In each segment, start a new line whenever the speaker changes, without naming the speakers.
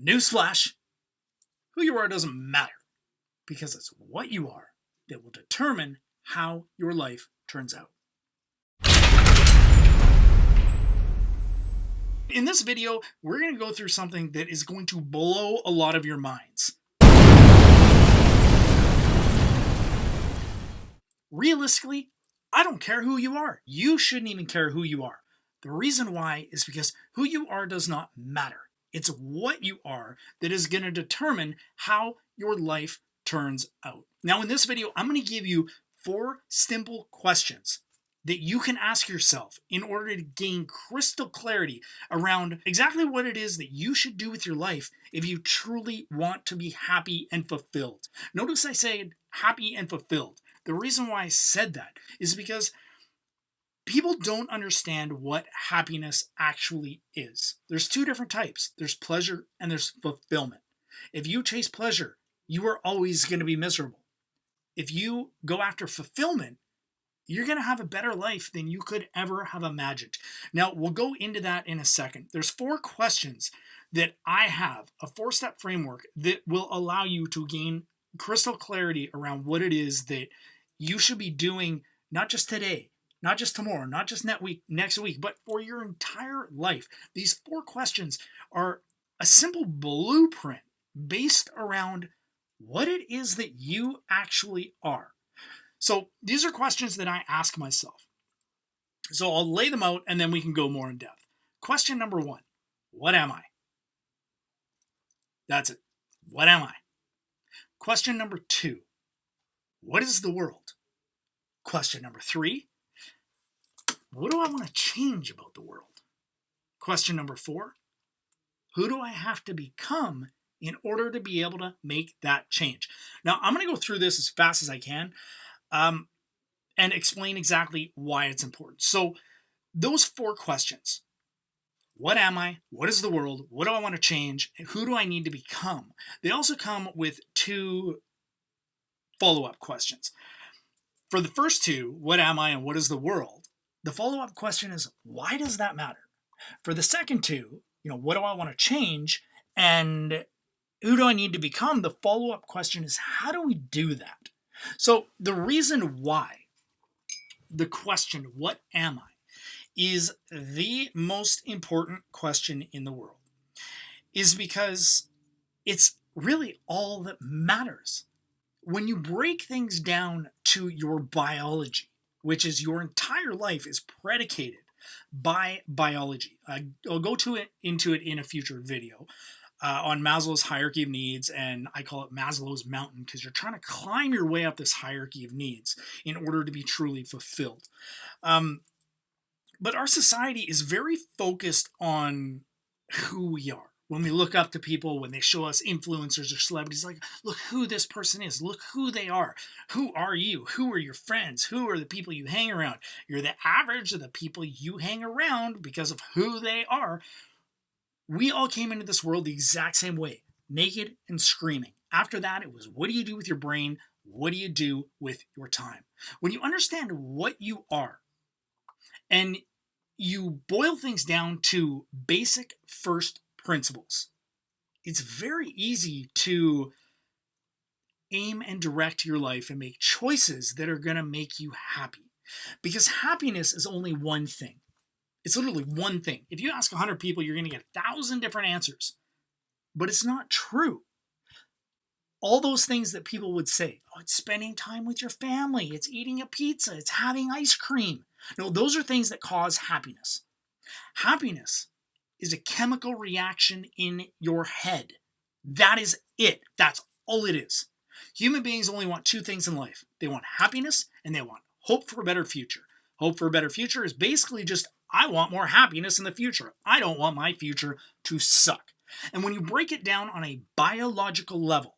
Newsflash, who you are doesn't matter because it's what you are that will determine how your life turns out. In this video, we're going to go through something that is going to blow a lot of your minds. Realistically, I don't care who you are. You shouldn't even care who you are. The reason why is because who you are does not matter. It's what you are that is going to determine how your life turns out. Now, in this video, I'm going to give you 4 simple questions that you can ask yourself in order to gain crystal clarity around exactly what it is that you should do with your life if you truly want to be happy and fulfilled. Notice I said happy and fulfilled. The reason why I said that is because people don't understand what happiness actually is. There's 2 different types. There's pleasure and there's fulfillment. If you chase pleasure, you are always going to be miserable. If you go after fulfillment, you're going to have a better life than you could ever have imagined. Now, we'll go into that in a second. There's 4 questions that I have, a 4-step framework that will allow you to gain crystal clarity around what it is that you should be doing, not just today, not just tomorrow, not just next week, but for your entire life. These 4 questions are a simple blueprint based around what it is that you actually are. So these are questions that I ask myself. So I'll lay them out and then we can go more in depth. Question number 1, what am I? That's it. What am I? Question number 2, what is the world? Question number 3, what do I want to change about the world? Question number 4, who do I have to become in order to be able to make that change? Now, I'm going to go through this as fast as I can and explain exactly why it's important. So those 4 questions, what am I? What is the world? What do I want to change? And who do I need to become? They also come with 2 follow-up questions. For the first 2, what am I and what is the world? The follow-up question is, why does that matter? For the second 2, what do I want to change and who do I need to become? The follow-up question is, how do we do that? So the reason why the question, what am I, is the most important question in the world is because it's really all that matters. When you break things down to your biology, which is your entire life is predicated by biology. I'll go into it in a future video on Maslow's hierarchy of needs, and I call it Maslow's mountain because you're trying to climb your way up this hierarchy of needs in order to be truly fulfilled. But our society is very focused on who we are. When we look up to people, when they show us influencers or celebrities, like, look who this person is, look who they are. Who are you? Who are your friends? Who are the people you hang around? You're the average of the people you hang around because of who they are. We all came into this world the exact same way, naked and screaming. After that, it was, what do you do with your brain? What do you do with your time? When you understand what you are, and you boil things down to basic first principles, it's very easy to aim and direct your life and make choices that are going to make you happy. Because happiness is only one thing. It's literally one thing. If you ask 100 people, you're going to get 1,000 different answers. But it's not true. All those things that people would say, oh, it's spending time with your family, it's eating a pizza, it's having ice cream. No, those are things that cause happiness. Happiness is a chemical reaction in your head. That is it. That's all it is. Human beings only want 2 things in life. They want happiness and they want hope for a better future. Hope for a better future is basically just, I want more happiness in the future. I don't want my future to suck. And when you break it down on a biological level,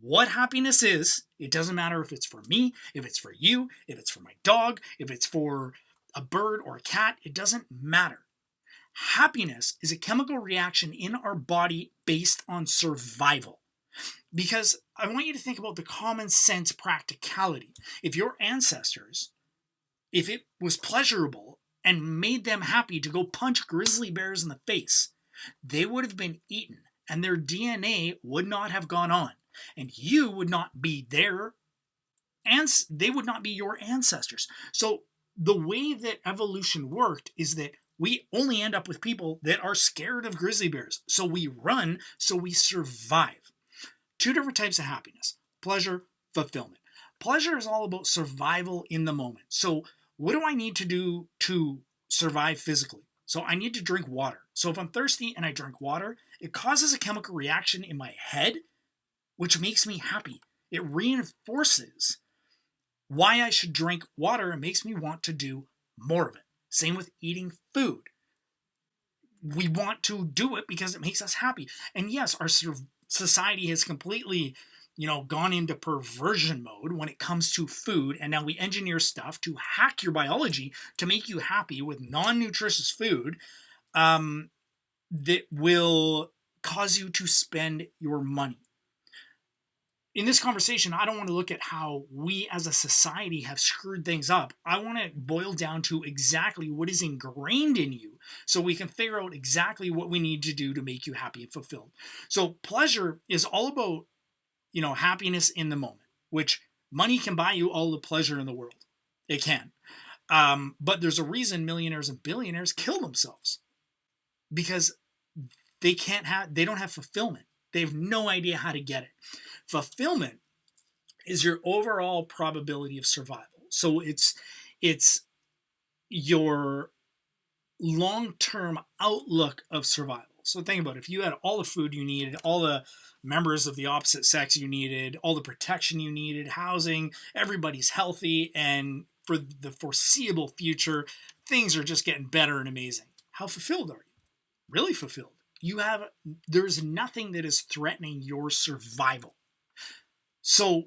what happiness is, it doesn't matter if it's for me, if it's for you, if it's for my dog, if it's for a bird or a cat, it doesn't matter. Happiness is a chemical reaction in our body based on survival. Because I want you to think about the common sense practicality. If your ancestors, if it was pleasurable and made them happy to go punch grizzly bears in the face, they would have been eaten and their DNA would not have gone on, and you would not be there, and they would not be your ancestors. So the way that evolution worked is that we only end up with people that are scared of grizzly bears. So we run, so we survive. Two different types of happiness: pleasure, fulfillment. Pleasure is all about survival in the moment. So what do I need to do to survive physically? So I need to drink water. So if I'm thirsty and I drink water, it causes a chemical reaction in my head, which makes me happy. It reinforces why I should drink water and makes me want to do more of it. Same with eating food. We want to do it because it makes us happy. And yes, our society has completely, gone into perversion mode when it comes to food. And now we engineer stuff to hack your biology to make you happy with non-nutritious food that will cause you to spend your money. In this conversation, I don't want to look at how we as a society have screwed things up. I want to boil down to exactly what is ingrained in you so we can figure out exactly what we need to do to make you happy and fulfilled. So pleasure is all about, happiness in the moment, which money can buy you all the pleasure in the world. It can. But there's a reason millionaires and billionaires kill themselves, because they don't have fulfillment. They have no idea how to get it. Fulfillment is your overall probability of survival. So it's your long-term outlook of survival. So think about it. If you had all the food you needed, all the members of the opposite sex you needed, all the protection you needed, housing, everybody's healthy, and for the foreseeable future, things are just getting better and amazing. How fulfilled are you? Really fulfilled. There's nothing that is threatening your survival. So,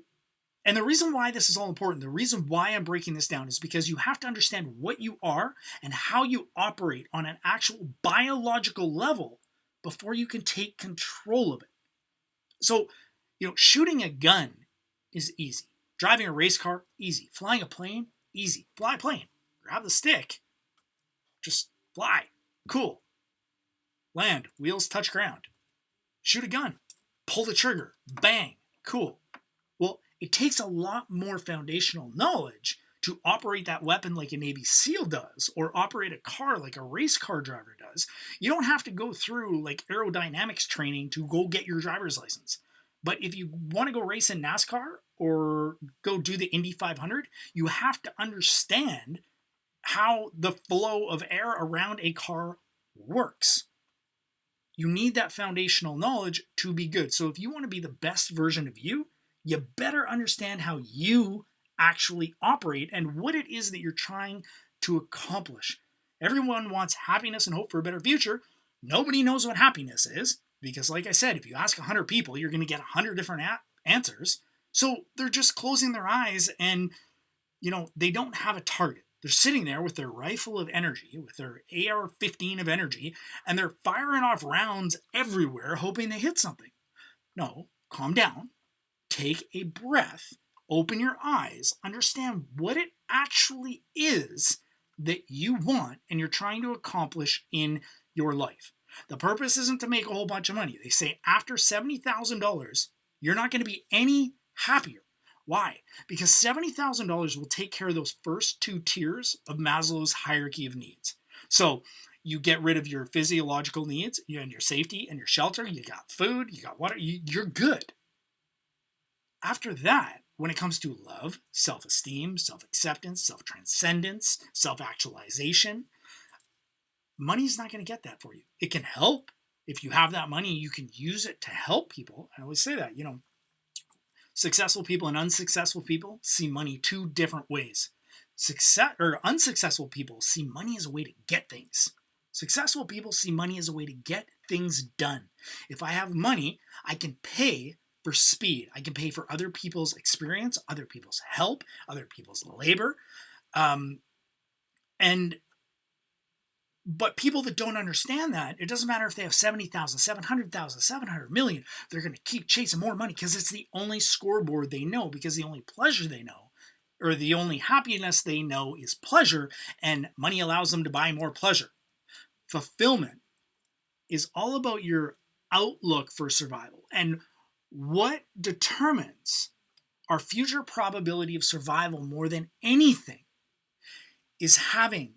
and the reason why this is all important, the reason why I'm breaking this down is because you have to understand what you are and how you operate on an actual biological level before you can take control of it. So, shooting a gun is easy. Driving a race car, easy. Flying a plane, easy. Fly a plane. Grab the stick. Just fly. Cool. Land. Wheels touch ground. Shoot a gun. Pull the trigger. Bang. Cool. Well, it takes a lot more foundational knowledge to operate that weapon like a Navy SEAL does, or operate a car like a race car driver does. You don't have to go through like aerodynamics training to go get your driver's license. But if you want to go race in NASCAR or go do the Indy 500, you have to understand how the flow of air around a car works. You need that foundational knowledge to be good. So if you want to be the best version of you, you better understand how you actually operate and what it is that you're trying to accomplish. Everyone wants happiness and hope for a better future. Nobody knows what happiness is, because like I said, if you ask 100 people, you're going to get 100 different answers. So they're just closing their eyes and, they don't have a target. They're sitting there with their rifle of energy, with their AR-15 of energy, and they're firing off rounds everywhere, hoping they hit something. No, calm down. Take a breath, open your eyes, understand what it actually is that you want and you're trying to accomplish in your life. The purpose isn't to make a whole bunch of money. They say after $70,000, you're not going to be any happier. Why? Because $70,000 will take care of those first two tiers of Maslow's hierarchy of needs. So you get rid of your physiological needs and your safety and your shelter. You got food, you got water, you're good. After that, when it comes to love, self-esteem, self-acceptance, self-transcendence, self-actualization, money's not going to get that for you. It can help. If you have that money, you can use it to help people. I always say that, successful people and unsuccessful people see money two different ways. Unsuccessful people see money as a way to get things. Successful people see money as a way to get things done. If I have money, I can pay for speed. I can pay for other people's experience, other people's help, other people's labor. But people that don't understand that, it doesn't matter if they have 70,000, 700,000, 700 million, they're going to keep chasing more money because it's the only scoreboard they know, because the only pleasure they know, or the only happiness they know is pleasure, and money allows them to buy more pleasure. Fulfillment is all about your outlook for survival. And what determines our future probability of survival more than anything is having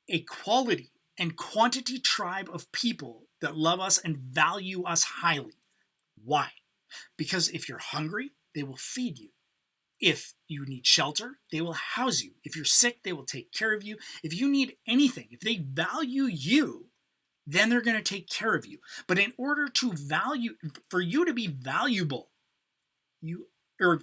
a quality and quantity tribe of people that love us and value us highly. Why? Because if you're hungry, they will feed you. If you need shelter, they will house you. If you're sick, they will take care of you. If you need anything, if they value you, then they're going to take care of you. But in order to for you to be valuable,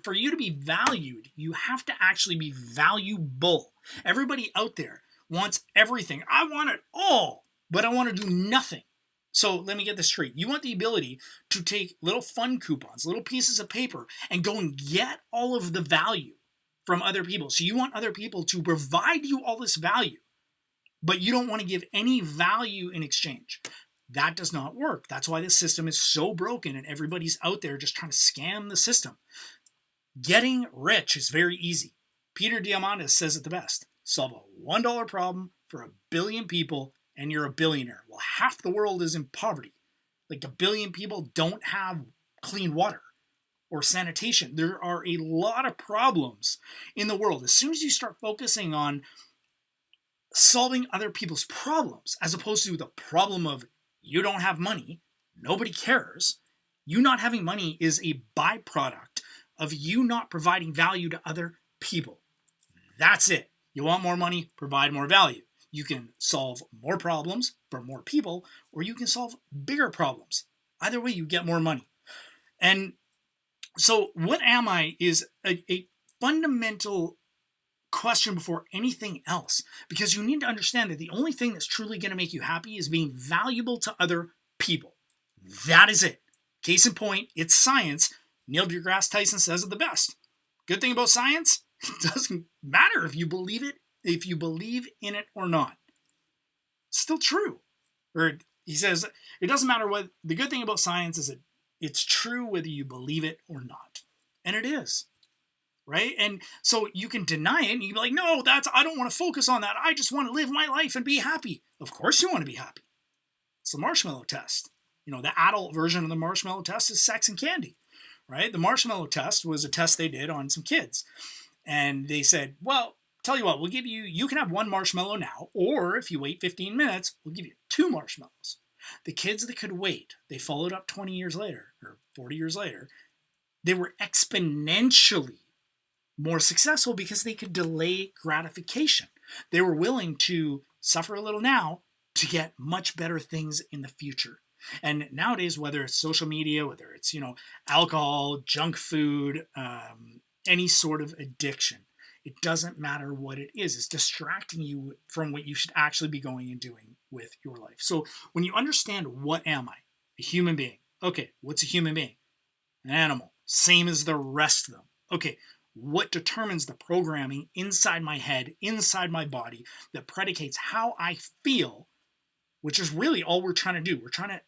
for you to be valued, you have to actually be valuable. Everybody out there wants everything. I want it all, but I want to do nothing. So let me get this straight. You want the ability to take little fun coupons, little pieces of paper, and go and get all of the value from other people. So you want other people to provide you all this value, but you don't want to give any value in exchange. That does not work. That's why this system is so broken and everybody's out there just trying to scam the system. Getting rich is very easy. Peter Diamandis says it the best. Solve a $1 problem for 1 billion people and you're a billionaire. Well, half the world is in poverty. Like 1 billion people don't have clean water or sanitation. There are a lot of problems in the world. As soon as you start focusing on solving other people's problems, as opposed to the problem of you don't have money, nobody cares. You not having money is a byproduct of you not providing value to other people. That's it. You want more money, provide more value. You can solve more problems for more people, or you can solve bigger problems. Either way, you get more money. And so what am I is a fundamental question before anything else, because you need to understand that the only thing that's truly going to make you happy is being valuable to other people. That is it. Case in point, it's science. Neil deGrasse Tyson says it the best. Good thing about science, it doesn't matter if you believe in it or not. It's still true. Or he says, it doesn't matter what, the good thing about science is that it's true whether you believe it or not. And it is. Right? And so you can deny it and you can be like, no, I don't want to focus on that. I just want to live my life and be happy. Of course you want to be happy. It's the marshmallow test. The adult version of the marshmallow test is sex and candy. Right? The marshmallow test was a test they did on some kids. And they said, well, tell you what, you can have 1 marshmallow now, or if you wait 15 minutes, we'll give you 2 marshmallows. The kids that could wait, they followed up 20 years later, or 40 years later, they were exponentially more successful because they could delay gratification. They were willing to suffer a little now to get much better things in the future. And nowadays, whether it's social media, whether it's, alcohol, junk food, any sort of addiction, it doesn't matter what it is. It's distracting you from what you should actually be going and doing with your life. So when you understand, what am I? A human being. Okay, what's a human being? An animal. Same as the rest of them. Okay, what determines the programming inside my head, inside my body, that predicates how I feel, which is really all we're trying to do. We're trying to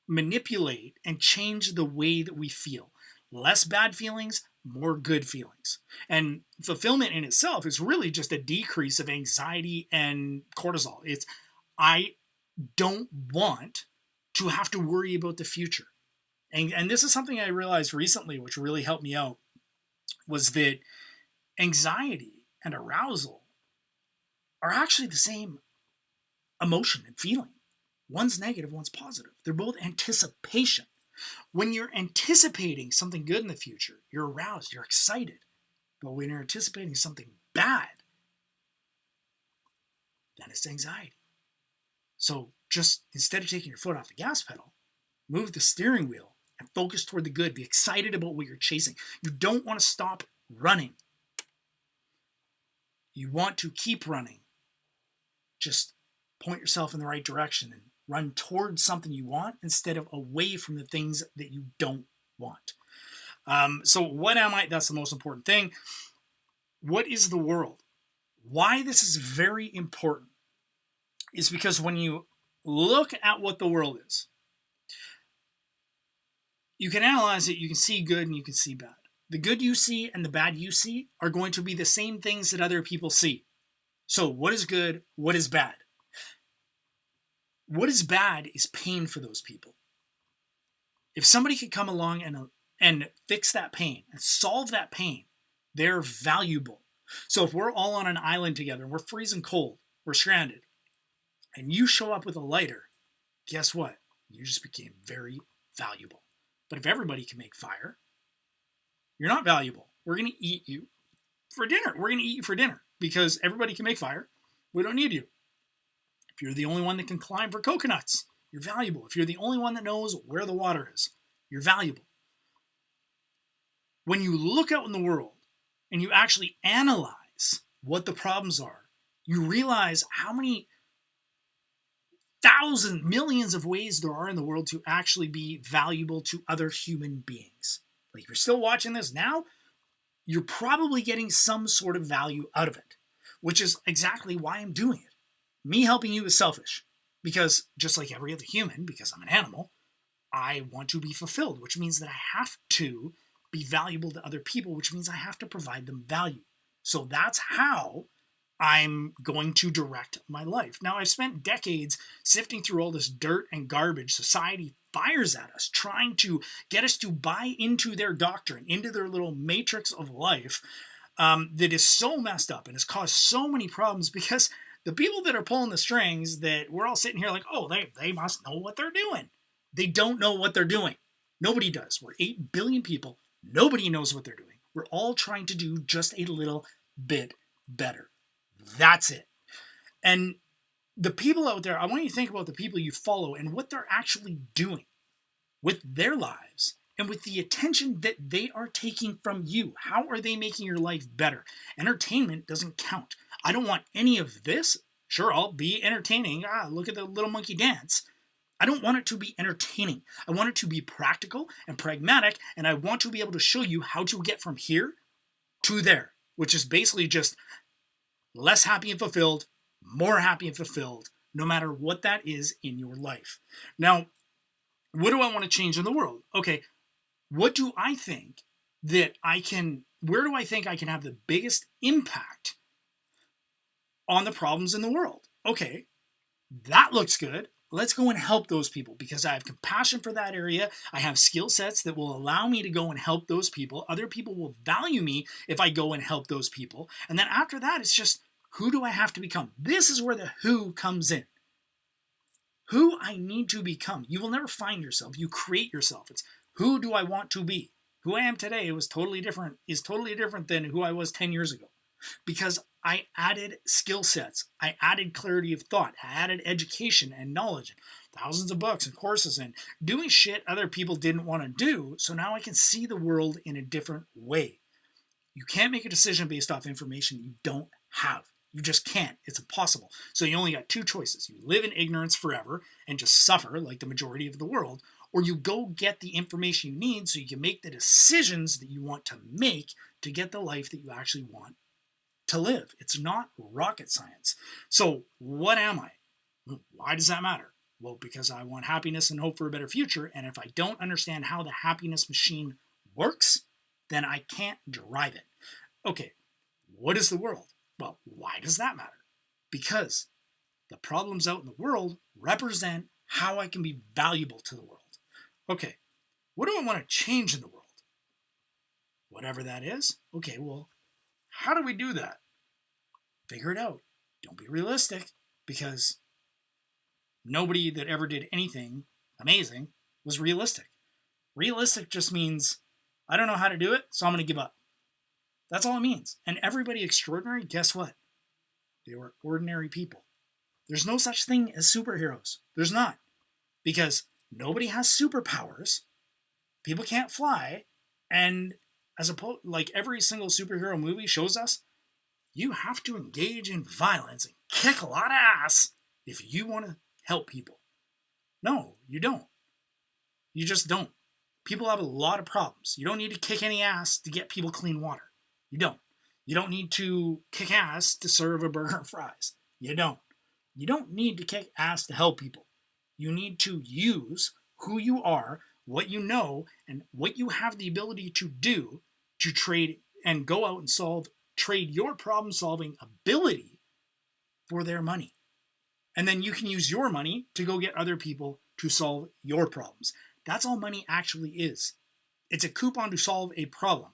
manipulate and change the way that we feel. Less bad feelings, more good feelings. And fulfillment in itself is really just a decrease of anxiety and cortisol. It's, I don't want to have to worry about the future. And this is something I realized recently, which really helped me out, was that anxiety and arousal are actually the same emotion and feeling. One's negative, one's positive. They're both anticipation. When you're anticipating something good in the future, you're aroused, you're excited. But when you're anticipating something bad, then it's anxiety. So just instead of taking your foot off the gas pedal, move the steering wheel and focus toward the good. Be excited about what you're chasing. You don't want to stop running. You want to keep running. Just point yourself in the right direction and run towards something you want instead of away from the things that you don't want. So what am I? That's the most important thing. What is the world? Why this is very important is because when you look at what the world is, you can analyze it, you can see good and you can see bad. The good you see and the bad you see are going to be the same things that other people see. So what is good? What is bad? What is bad is pain for those people. If somebody could come along and fix that pain and solve that pain, they're valuable. So if we're all on an island together, we're freezing cold, we're stranded, and you show up with a lighter, guess what? You just became very valuable. But if everybody can make fire, you're not valuable. We're going to eat you for dinner. We're going to eat you for dinner because everybody can make fire. We don't need you. If you're the only one that can climb for coconuts, you're valuable. If you're the only one that knows where the water is, you're valuable. When you look out in the world and you actually analyze what the problems are, you realize how many thousands, millions of ways there are in the world to actually be valuable to other human beings. Like, if you're still watching this now, you're probably getting some sort of value out of it, which is exactly why I'm doing it. Me helping you is selfish because, just like every other human, because I'm an animal, I want to be fulfilled, which means that I have to be valuable to other people, which means I have to provide them value. So that's how I'm going to direct my life. Now, I've spent decades sifting through all this dirt and garbage society fires at us, trying to get us to buy into their doctrine, into their little matrix of life that is so messed up and has caused so many problems because the people that are pulling the strings that we're all sitting here like, oh, they must know what they're doing. They don't know what they're doing. Nobody does. We're 8 billion people. Nobody knows what they're doing. We're all trying to do just a little bit better. That's it. And the people out there, I want you to think about the people you follow and what they're actually doing with their lives and with the attention that they are taking from you. How are they making your life better? Entertainment doesn't count. I don't want any of this. Sure, I'll be entertaining. Look at the little monkey dance. I don't want it to be entertaining. I want it to be practical and pragmatic, and I want to be able to show you how to get from here to there, which is basically just less happy and fulfilled, more happy and fulfilled, no matter what that is in your life. Now, what do I want to change in the world? Okay, what do I think that where do I think I can have the biggest impact on the problems in the world? Okay, that looks good. Let's go and help those people because I have compassion for that area. I have skill sets that will allow me to go and help those people. Other people will value me if I go and help those people. And then after that, it's just, who do I have to become? This is where the who comes in. Who I need to become. You will never find yourself. You create yourself. It's who do I want to be? Who I am today is totally different than who I was 10 years ago. Because I added skill sets, I added clarity of thought, I added education and knowledge, thousands of books and courses, and doing shit other people didn't want to do. So now I can see the world in a different way. You can't make a decision based off information you don't have. You just can't. It's impossible. So you only got two choices. You live in ignorance forever and just suffer like the majority of the world, or you go get the information you need so you can make the decisions that you want to make to get the life that you actually want to live. It's not rocket science. So what am I? Why does that matter? Well, because I want happiness and hope for a better future. And if I don't understand how the happiness machine works, then I can't drive it. Okay, what is the world? Well, why does that matter? Because the problems out in the world represent how I can be valuable to the world. Okay, what do I want to change in the world? Whatever that is. Okay, well, how do we do that? Figure it out. Don't be realistic, because nobody that ever did anything amazing was realistic. Realistic just means, I don't know how to do it, so I'm going to give up. That's all it means. And everybody extraordinary, guess what? They were ordinary people. There's no such thing as superheroes. There's not. Because nobody has superpowers. People can't fly. And like every single superhero movie shows us, you have to engage in violence and kick a lot of ass if you want to help people. No, you don't. You just don't. People have a lot of problems. You don't need to kick any ass to get people clean water. You don't. You don't need to kick ass to serve a burger and fries. You don't. You don't need to kick ass to help people. You need to use who you are, what you know, and what you have the ability to do to trade and go out and trade your problem-solving ability for their money. And then you can use your money to go get other people to solve your problems. That's all money actually is. It's a coupon to solve a problem.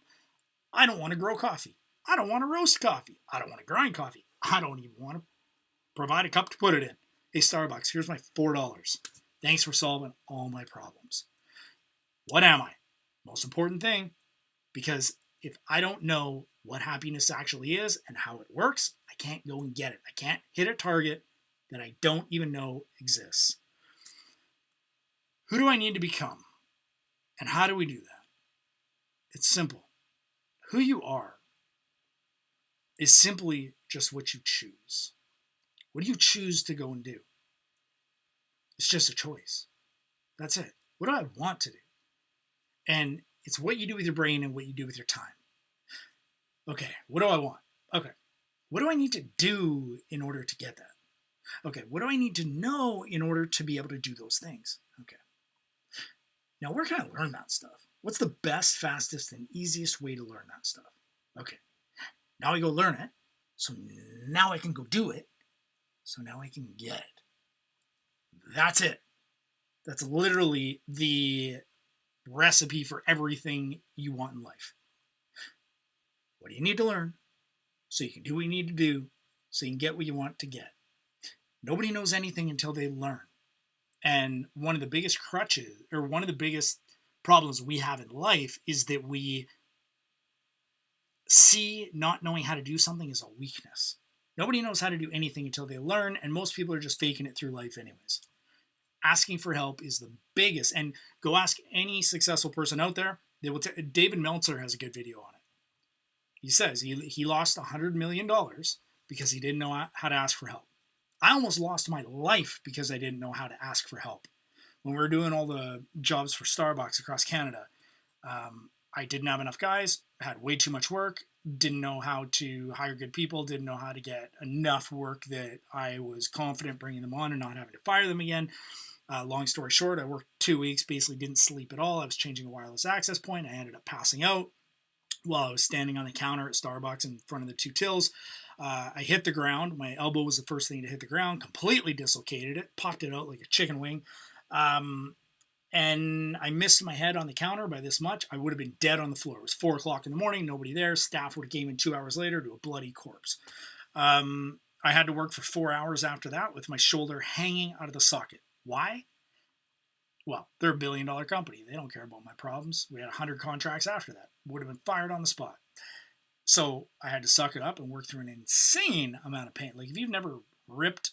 I don't want to grow coffee. I don't want to roast coffee. I don't want to grind coffee. I don't even want to provide a cup to put it in. Hey, Starbucks, here's my $4. Thanks for solving all my problems. What am I? Most important thing, because if I don't know what happiness actually is and how it works, I can't go and get it. I can't hit a target that I don't even know exists. Who do I need to become? And how do we do that? It's simple. Who you are is simply just what you choose. What do you choose to go and do? It's just a choice. That's it. What do I want to do? And it's what you do with your brain and what you do with your time. Okay, what do I want? Okay, what do I need to do in order to get that? Okay, what do I need to know in order to be able to do those things? Okay. Now, where can I learn that stuff? What's the best, fastest, and easiest way to learn that stuff? Okay, now I go learn it. So now I can go do it. So now I can get it. That's it. That's literally the recipe for everything you want in life. What do you need to learn so you can do what you need to do so you can get what you want to get? Nobody knows anything until they learn. And one of the biggest crutches, or one of the biggest problems we have in life, is that we see not knowing how to do something as a weakness. Nobody knows how to do anything until they learn, and most people are just faking it through life anyways. Asking for help is the biggest, and go ask any successful person out there. They will. David Meltzer has a good video on it. He says he lost $100 million because he didn't know how to ask for help. I almost lost my life because I didn't know how to ask for help. When we were doing all the jobs for Starbucks across Canada, I didn't have enough guys, had way too much work, didn't know how to hire good people, didn't know how to get enough work that I was confident bringing them on and not having to fire them again. Long story short, I worked 2 weeks, basically didn't sleep at all. I was changing a wireless access point. I ended up passing out while I was standing on the counter at Starbucks in front of the two tills. I hit the ground. My elbow was the first thing to hit the ground, completely dislocated it, popped it out like a chicken wing. And I missed my head on the counter by this much. I would have been dead on the floor. It was 4 o'clock in the morning, nobody there. Staff would have came in 2 hours later to a bloody corpse. I had to work for 4 hours after that with my shoulder hanging out of the socket. Why? Well, they're a $1 billion company. They don't care about my problems. We had 100 contracts after that. Would have been fired on the spot. So I had to suck it up and work through an insane amount of pain. Like if you've never ripped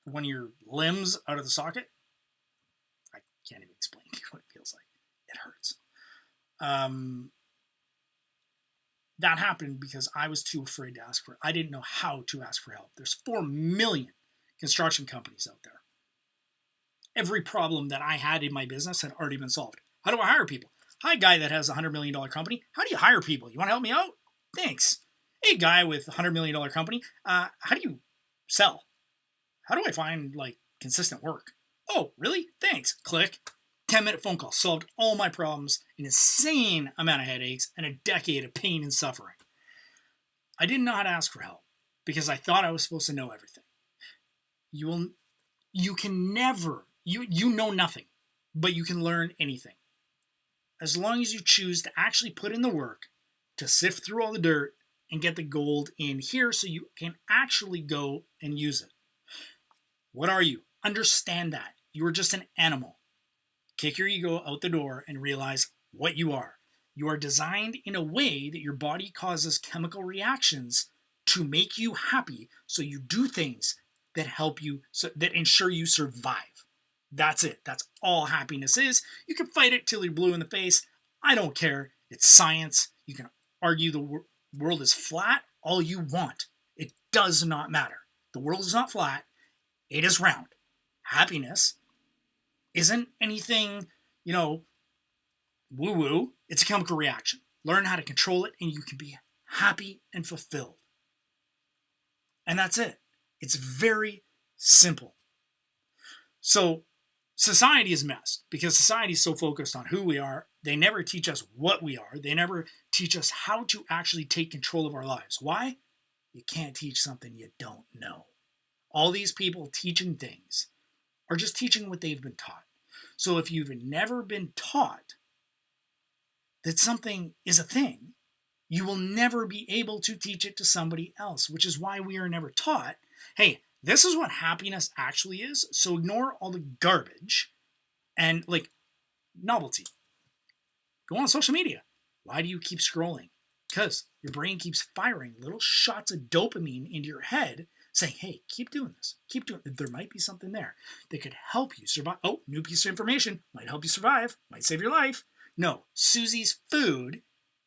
one of your limbs out of the socket, I can't even explain what it feels like. It hurts. That happened because I was too afraid to ask for it. I didn't know how to ask for help. There's 4 million construction companies out there. Every problem that I had in my business had already been solved. How do I hire people? Hi, guy that has a $100 million company. How do you hire people? You want to help me out? Thanks. Hey, guy with a $100 million company. How do you sell? How do I find consistent work? Oh, really? Thanks. Click. 10-minute phone call. Solved all my problems, an insane amount of headaches, and a decade of pain and suffering. I didn't know how to ask for help because I thought I was supposed to know everything. You can never, you know nothing, but you can learn anything. As long as you choose to actually put in the work to sift through all the dirt and get the gold in here so you can actually go and use it. What are you? Understand that. You are just an animal. Kick your ego out the door and realize what you are. You are designed in a way that your body causes chemical reactions to make you happy, so you do things that help you, that ensure you survive. That's it. That's all happiness is. You can fight it till you're blue in the face. I don't care. It's science. You can argue the world is flat all you want. It does not matter. The world is not flat. It is round. Happiness isn't anything, woo-woo. It's a chemical reaction. Learn how to control it and you can be happy and fulfilled. And that's it. It's very simple. So society is messed because society is so focused on who we are. They never teach us what we are. They never teach us how to actually take control of our lives. Why? You can't teach something you don't know. All these people teaching things are just teaching what they've been taught. So if you've never been taught that something is a thing, you will never be able to teach it to somebody else, which is why we are never taught, hey, this is what happiness actually is. So ignore all the garbage and like novelty. Go on social media. Why do you keep scrolling? Because your brain keeps firing little shots of dopamine into your head saying, hey, keep doing this. Keep doing it. There might be something there that could help you survive. Oh, new piece of information. Might help you survive. Might save your life. No, Susie's food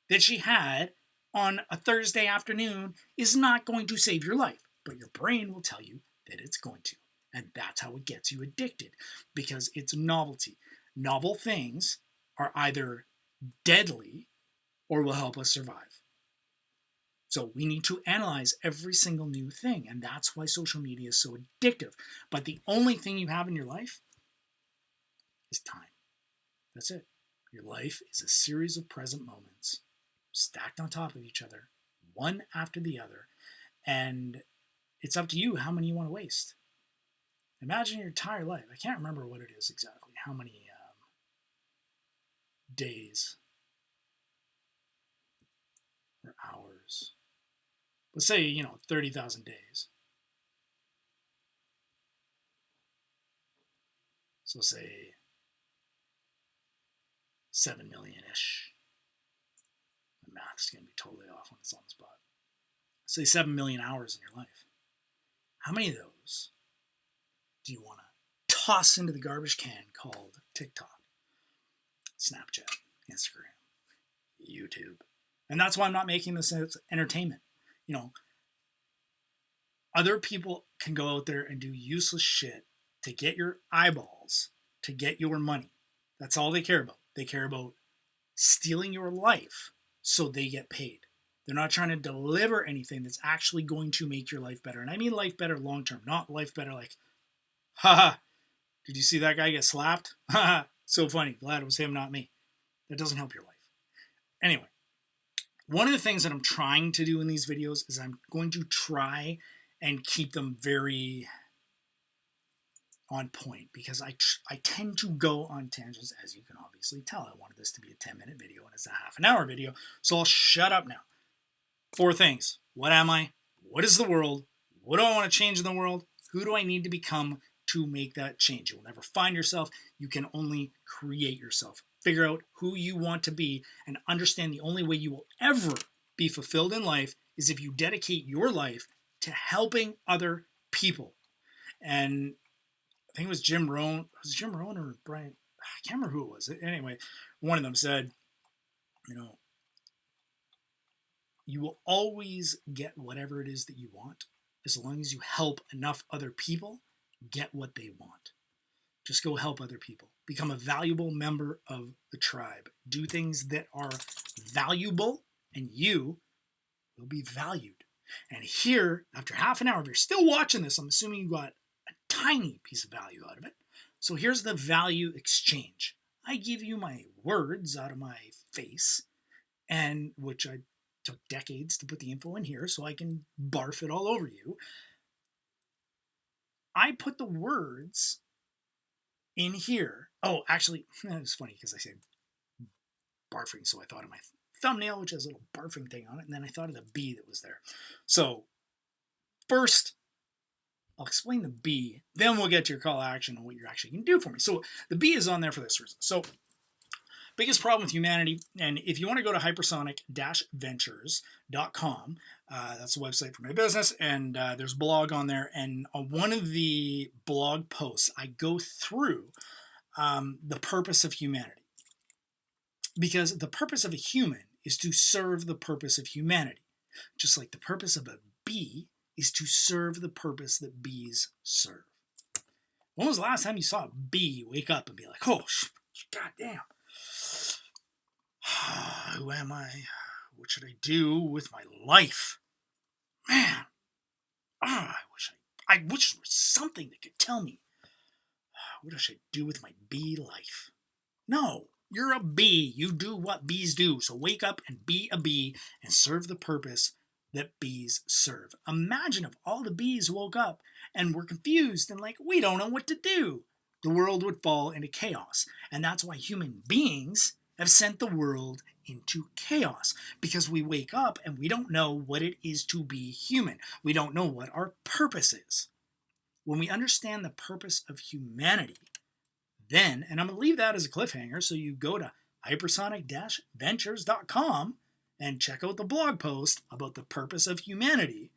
that she had on a Thursday afternoon is not going to save your life. But your brain will tell you that it's going to. And that's how it gets you addicted, because it's novelty. Novel things are either deadly or will help us survive. So we need to analyze every single new thing, and that's why social media is so addictive. But the only thing you have in your life is time. That's it. Your life is a series of present moments stacked on top of each other, one after the other, and it's up to you how many you want to waste. Imagine your entire life. I can't remember what it is exactly, how many days or hours. Let's say, 30,000 days. So say 7 million-ish. My math's going to be totally off when it's on the spot. Say 7 million hours in your life. How many of those do you want to toss into the garbage can called TikTok, Snapchat, Instagram, YouTube? And that's why I'm not making this as entertainment. Other people can go out there and do useless shit to get your eyeballs, to get your money. That's all they care about. They care about stealing your life so they get paid. They're not trying to deliver anything that's actually going to make your life better. And I mean life better long term, not life better like, haha, did you see that guy get slapped? Haha, so funny. Glad it was him, not me. That doesn't help your life. Anyway, one of the things that I'm trying to do in these videos is I'm going to try and keep them very on point, because I tend to go on tangents, as you can obviously tell. I wanted this to be a 10-minute video and it's a half an hour video, so I'll shut up now. 4 things. What am I? What is the world? What do I want to change in the world? Who do I need to become to make that change? You'll never find yourself. You can only create yourself. Figure out who you want to be and understand the only way you will ever be fulfilled in life is if you dedicate your life to helping other people. And I think it was Jim Rohn. Was it Jim Rohn or Brian? I can't remember who it was. Anyway, one of them said, you will always get whatever it is that you want as long as you help enough other people get what they want. Just go help other people. Become a valuable member of the tribe. Do things that are valuable, and you will be valued. And here, after half an hour, if you're still watching this, I'm assuming you got a tiny piece of value out of it. So here's the value exchange. I give you my words out of my face, and which I took decades to put the info in here so I can barf it all over you. I put the words in here. Oh, actually, it was funny because I said barfing, so I thought of my thumbnail, which has a little barfing thing on it, and then I thought of the bee that was there. So first, I'll explain the bee, then we'll get to your call to action and what you're actually going to do for me. So the bee is on there for this reason. So biggest problem with humanity, and if you want to go to hypersonic-ventures.com, that's a website for my business, and there's a blog on there, and on one of the blog posts, I go through the purpose of humanity. Because the purpose of a human is to serve the purpose of humanity, just like the purpose of a bee is to serve the purpose that bees serve. When was the last time you saw a bee wake up and be like, oh, goddamn, who am I? What should I do with my life? Man, I wish there was something that could tell me what should I do with my bee life. No, you're a bee. You do what bees do. So wake up and be a bee and serve the purpose that bees serve. Imagine if all the bees woke up and were confused and like, we don't know what to do. the world would fall into chaos. And that's why human beings have sent the world into chaos, because we wake up and we don't know what it is to be human. We don't know what our purpose is. When we understand the purpose of humanity, then, and I'm going to leave that as a cliffhanger, so you go to hypersonic-ventures.com and check out the blog post about the purpose of humanity.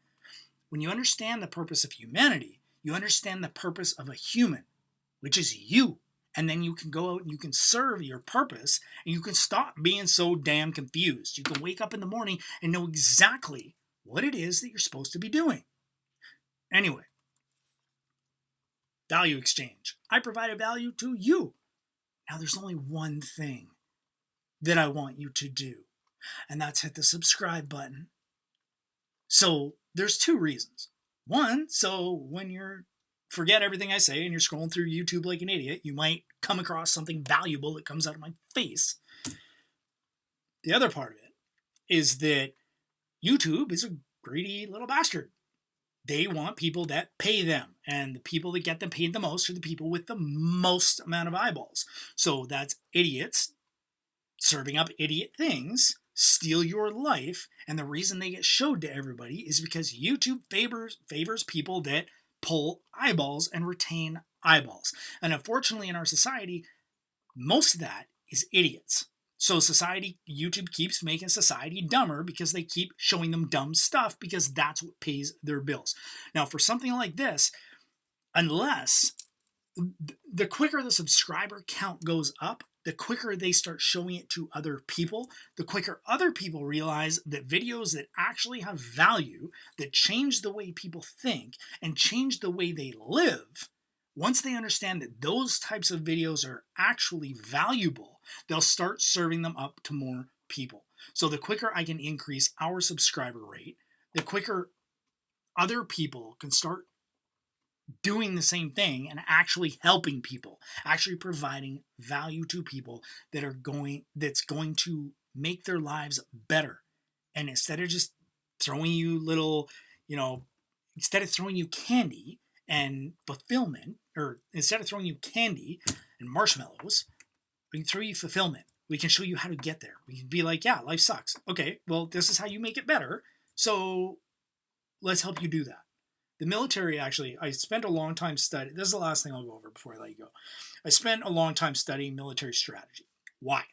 When you understand the purpose of humanity, you understand the purpose of a human, which is you. And then you can go out and you can serve your purpose, and you can stop being so damn confused. You can wake up in the morning and know exactly what it is that you're supposed to be doing. Anyway, value exchange. I provided value to you. Now there's only one thing that I want you to do, and that's hit the subscribe button. So there's two reasons. One, so when you're forget everything I say and you're scrolling through YouTube like an idiot, you might come across something valuable that comes out of my face. The other part of it is that YouTube is a greedy little bastard. They want people that pay them, and the people that get them paid the most are the people with the most amount of eyeballs. So that's idiots serving up idiot things, steal your life, and the reason they get showed to everybody is because YouTube favors people that pull eyeballs and retain eyeballs. And unfortunately in our society, most of that is idiots. So YouTube keeps making society dumber because they keep showing them dumb stuff, because that's what pays their bills. Now, for something like this, unless the quicker the subscriber count goes up, the quicker they start showing it to other people, the quicker other people realize that videos that actually have value, that change the way people think and change the way they live, once they understand that those types of videos are actually valuable, they'll start serving them up to more people. So the quicker I can increase our subscriber rate, the quicker other people can start doing the same thing and actually helping people, actually providing value to people that's going to make their lives better. And instead of just throwing you instead of throwing you candy and fulfillment, or instead of throwing you candy and marshmallows, we can throw you fulfillment. We can show you how to get there. We can be like, yeah, life sucks. Okay, well, this is how you make it better. So let's help you do that. The military, actually, I spent a long time studying. This is the last thing I'll go over before I let you go. I spent a long time studying military strategy. Why?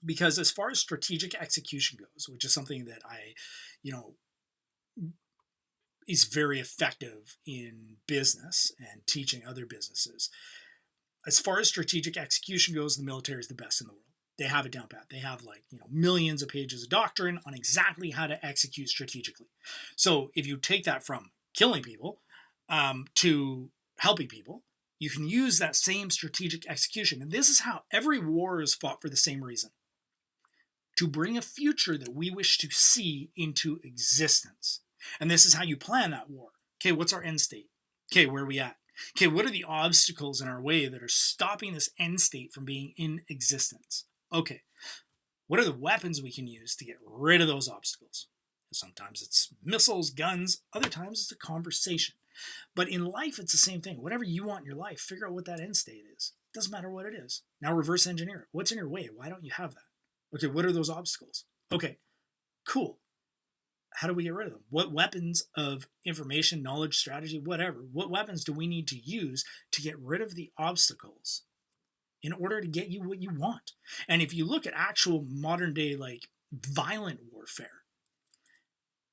Because as far as strategic execution goes, which is something that is very effective in business and teaching other businesses. As far as strategic execution goes, the military is the best in the world. They have it down pat. They have millions of pages of doctrine on exactly how to execute strategically. So if you take that from killing people to helping people, you can use that same strategic execution. And this is how every war is fought, for the same reason: to bring a future that we wish to see into existence. And this is how you plan that war. Okay, what's our end state? Okay, where are we at? Okay, what are the obstacles in our way that are stopping this end state from being in existence? Okay, what are the weapons we can use to get rid of those obstacles? Sometimes it's missiles, guns, other times it's a conversation. But in life, it's the same thing. Whatever you want in your life, figure out what that end state is. Doesn't matter what it is. Now reverse engineer it. What's in your way? Why don't you have that? Okay, what are those obstacles? Okay, cool. How do we get rid of them? What weapons of information, knowledge, strategy, whatever, what weapons do we need to use to get rid of the obstacles in order to get you what you want? And if you look at actual modern day, violent warfare,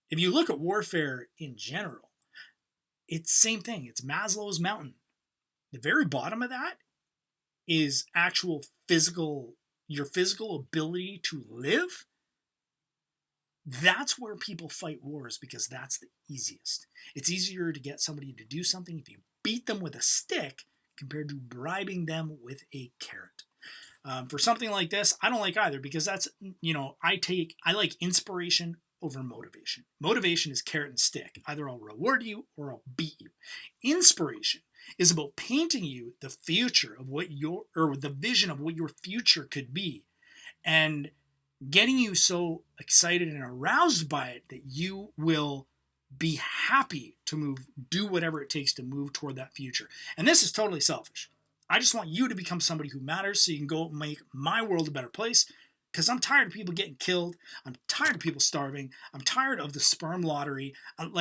if you look at warfare in general, it's the same thing. It's Maslow's mountain. The very bottom of that is your physical ability to live. That's where people fight wars, because that's the easiest. It's easier to get somebody to do something if you beat them with a stick compared to bribing them with a carrot. For something like this, I don't like either, because that's, I like inspiration over motivation. Motivation is carrot and stick. Either I'll reward you or I'll beat you. Inspiration is about painting you the future of the vision of what your future could be, and getting you so excited and aroused by it that you will be happy to do whatever it takes to move toward that future. And this is totally selfish. I just want you to become somebody who matters so you can go make my world a better place. Because I'm tired of people getting killed. I'm tired of people starving. I'm tired of the sperm lottery. I'm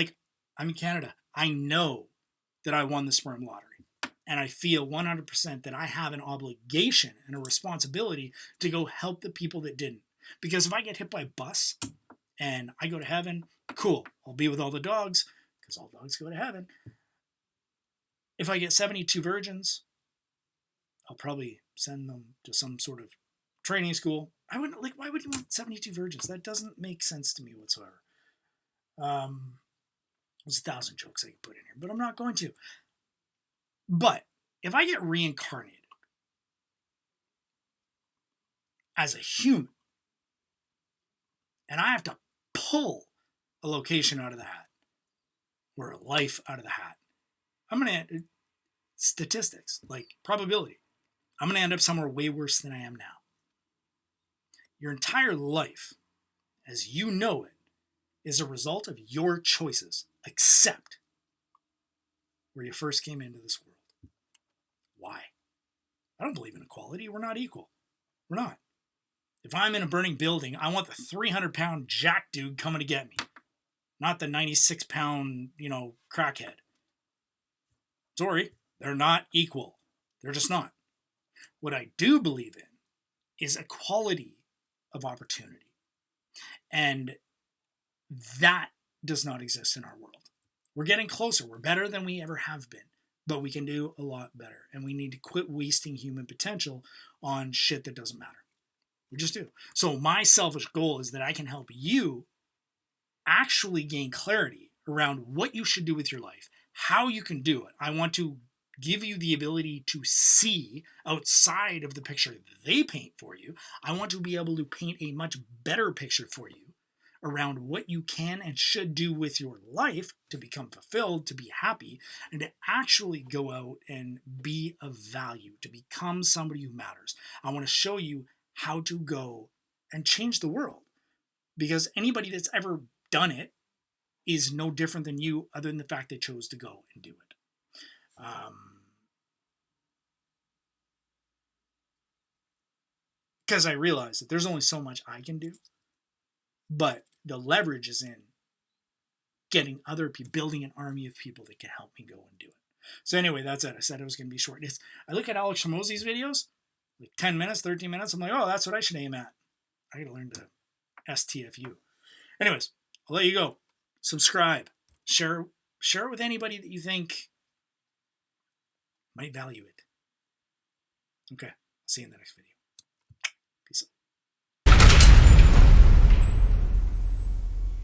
in Canada. I know that I won the sperm lottery. And I feel 100% that I have an obligation and a responsibility to go help the people that didn't. Because if I get hit by a bus and I go to heaven, cool. I'll be with all the dogs because all dogs go to heaven. If I get 72 virgins, I'll probably send them to some sort of training school. Why would you want 72 virgins? That doesn't make sense to me whatsoever. There's 1,000 jokes I could put in here, but I'm not going to. But if I get reincarnated as a human and I have to pull a location out of the hat or a life out of the hat, I'm going to, statistics, like probability, I'm going to end up somewhere way worse than I am now. Your entire life, as you know it, is a result of your choices, except where you first came into this world. Why? I don't believe in equality. We're not equal. We're not. If I'm in a burning building, I want the 300-pound jack dude coming to get me, not the 96-pound, crackhead. Sorry, they're not equal. They're just not. What I do believe in is equality of opportunity. And that does not exist in our world. We're getting closer. We're better than we ever have been. But we can do a lot better. And we need to quit wasting human potential on shit that doesn't matter. We just do. So my selfish goal is that I can help you actually gain clarity around what you should do with your life, how you can do it. I want to give you the ability to see outside of the picture they paint for you. I want to be able to paint a much better picture for you around what you can and should do with your life to become fulfilled, to be happy, and to actually go out and be of value, to become somebody who matters. I want to show you how to go and change the world, because anybody that's ever done it is no different than you, other than the fact they chose to go and do it. Because I realize that there's only so much I can do, but the leverage is in getting other people, building an army of people that can help me go and do it. So anyway, that's it. I said it was going to be short. I look at Alex Hormozi's videos, like 10 minutes, 13 minutes. I'm like, oh, that's what I should aim at. I got to learn to STFU. Anyways, I'll let you go. Subscribe. Share it with anybody that you think might value it. Okay. See you in the next video.